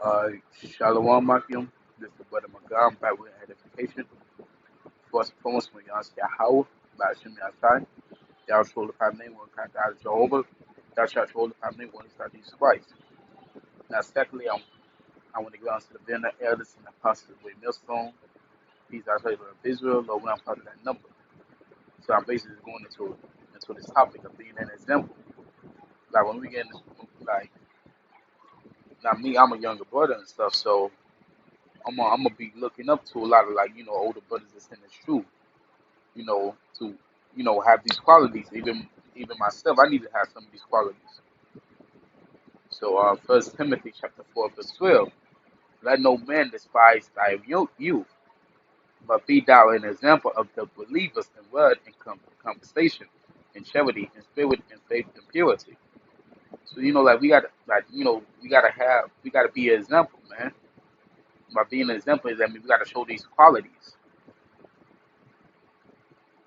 Uh, Shalom Makim. This is the brother Magam back with edification. First and foremost, we ask Yahweh, Bashim Yasai, Yahweh Shoulder Five Name, one kind God Jehovah, Yahweh Shoulder Five Name, one God Jesus Christ. Now, secondly, I want to go on to the Vienna elders and apostles of the millstone. These are the of Israel, Lord, when I'm part of that number. So I'm basically going into this topic of being an example. Like when we get in, like, now me, I'm a younger brother and stuff, so I'm gonna be looking up to a lot of older brothers that's in the truth, to have these qualities. Even myself, I need to have some of these qualities. So First Timothy chapter 4 verse 12. Let no man despise thy youth, but be thou an example of the believers in word and conversation, in charity, in spirit, in faith, and purity. So like we gotta be an example, man. By being an example, is that mean we gotta show these qualities.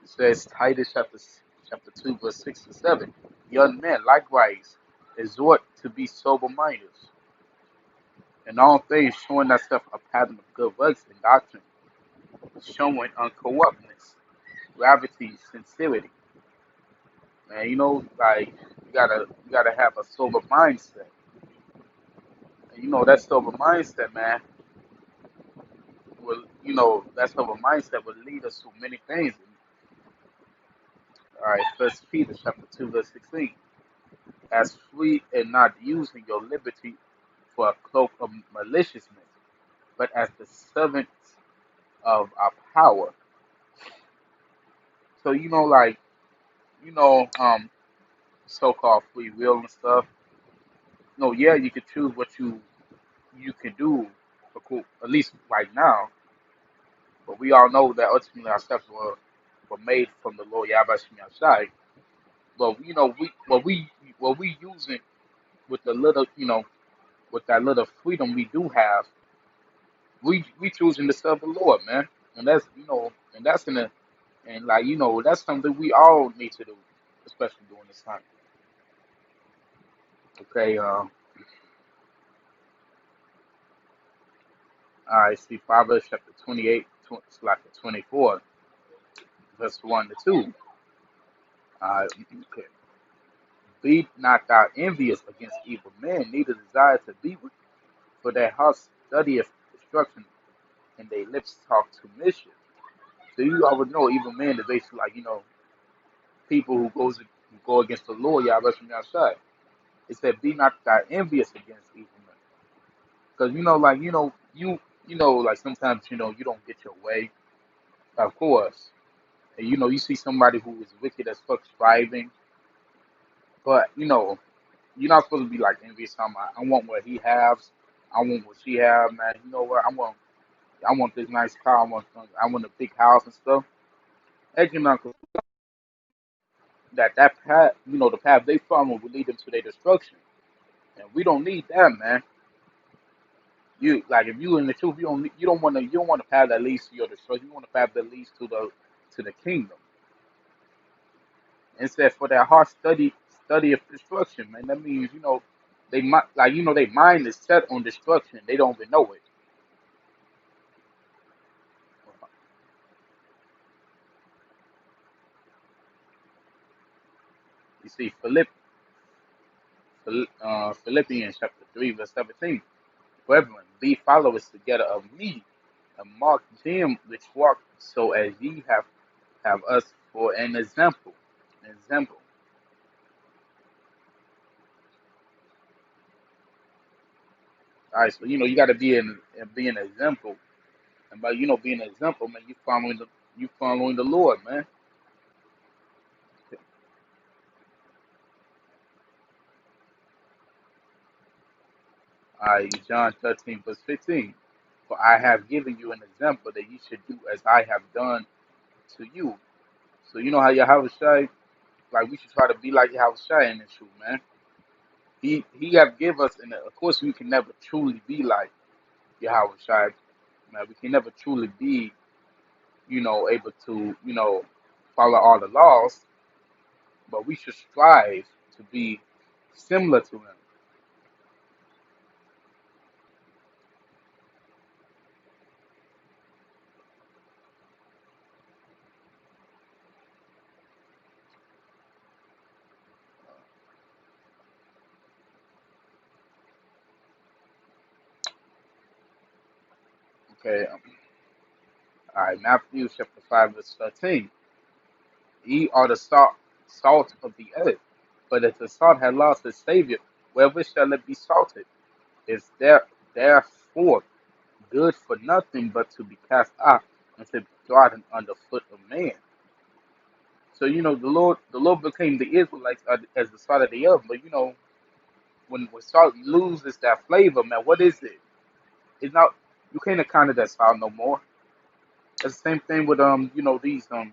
It says Titus chapter 2 verse 6 and 7. Young men likewise exhort to be sober minded, in all things showing thyself a pattern of good works and doctrine, showing uncorruptness, gravity, sincerity. And like you gotta have a sober mindset. And that sober mindset, man, that sober mindset will lead us to many things. All right, First Peter chapter 2 verse 16. As free and not using your liberty for a cloak of maliciousness, but as the servants of our power. So you know, um, so-called free will and stuff. No, yeah, you can choose what you can do, at least right now. But we all know that ultimately our steps were made from the Lord Yahweh Shai. But what we using with the little with that little freedom we do have, we choosing to serve the Lord, man. And that's in the and that's something we all need to do, especially during this time. Okay, I see Proverbs chapter 28, it's like 24, verse 1 to 2. Okay. Be not thou envious against evil men, neither desire to be with, for their hearts studieth destruction, and their lips talk to mischief. So you already know evil men is basically people who go against the Lord, Yahweh from outside. It said, be not thou envious against evil men. Because like sometimes you don't get your way, of course. And you see somebody who is wicked as fuck striving, but you're not supposed to be like envious. I want what he has, I want what she has, man. You know what? I want this nice car. I want a big house and stuff. Economical that path, the path they follow will lead them to their destruction, and we don't need that, man. You like if you in the truth, you don't want a path that leads to your destruction. You want a path that leads to the kingdom. Instead, for their heart study of destruction, man. That means their mind is set on destruction. They don't even know it. You see, Philippians chapter 3 verse 17. Brethren, be followers together of me, and mark them which walk so as ye have us for an example. An example. All right, so you got to be an example, and by being an example, man, you following the Lord, man. All right, John 13 verse 15. For I have given you an example that you should do as I have done to you. So you know how Yahweh Shai, like we should try to be like Yahweh Shai in this truth, man. He have give us, and of course we can never truly be like Yahweh Shai. Man, we can never truly be, able to, follow all the laws, but we should strive to be similar to him. Okay. All right. Matthew chapter 5 verse 13. Ye are the salt of the earth. But if the salt had lost its savior, wherewith shall it be salted? Is there therefore good for nothing but to be cast out and to be trodden under foot of man. So the Lord became the Israelites as the salt of the earth. But when salt loses that flavor, man, what is it? It's not. You can't account it as salt no more. It's the same thing with these 2/3,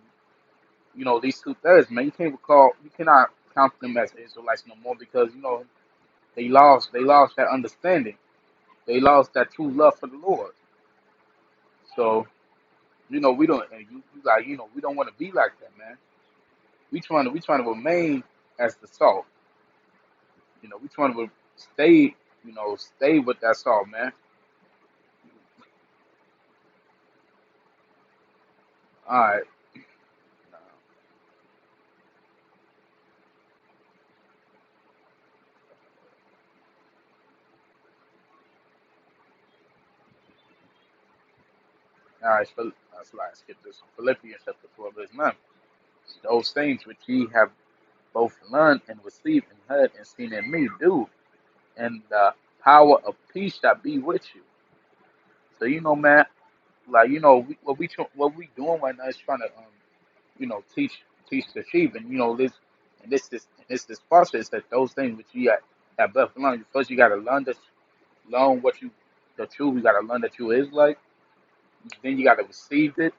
man. You cannot count them as Israelites no more because they lost that understanding. They lost that true love for the Lord. So we don't and you like we don't want to be like that, man. We trying to remain as the salt. We trying to stay with that salt, man. All right. All right, so let's skip this one. Philippians chapter 4, verse 9. Those things which ye have both learned and received and heard and seen in me, do, and the power of peace shall be with you. So man, like what we doing right now is trying to teach the sheep, and this process that those things which you have both learned. First, you got to learn what you the truth. You got to learn that you is like. Then you got to receive it.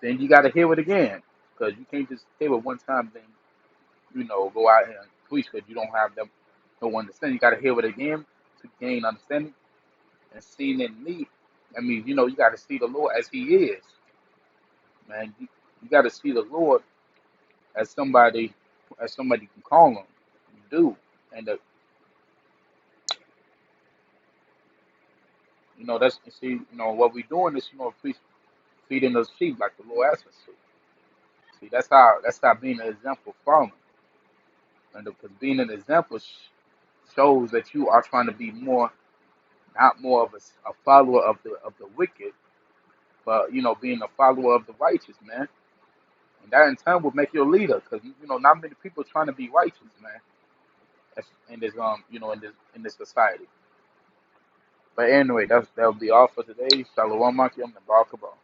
Then you got to hear it again, because you can't just hear it one time. Then go out here and preach because you don't have them no understanding. You got to hear it again to gain understanding and seeing in me. I mean, you got to see the Lord as He is, man. You got to see the Lord as somebody can call Him. You do, and that's you see, what we doing is feeding those sheep like the Lord asked us to. See, that's how being an example following, and because being an example shows that you are trying to be not more of a follower of the wicked, but being a follower of the righteous, man. And that in turn will make you a leader, because not many people trying to be righteous, man. In this in this society. But anyway, that'll be all for today. Shalom, Maki. I'm the Barakabah.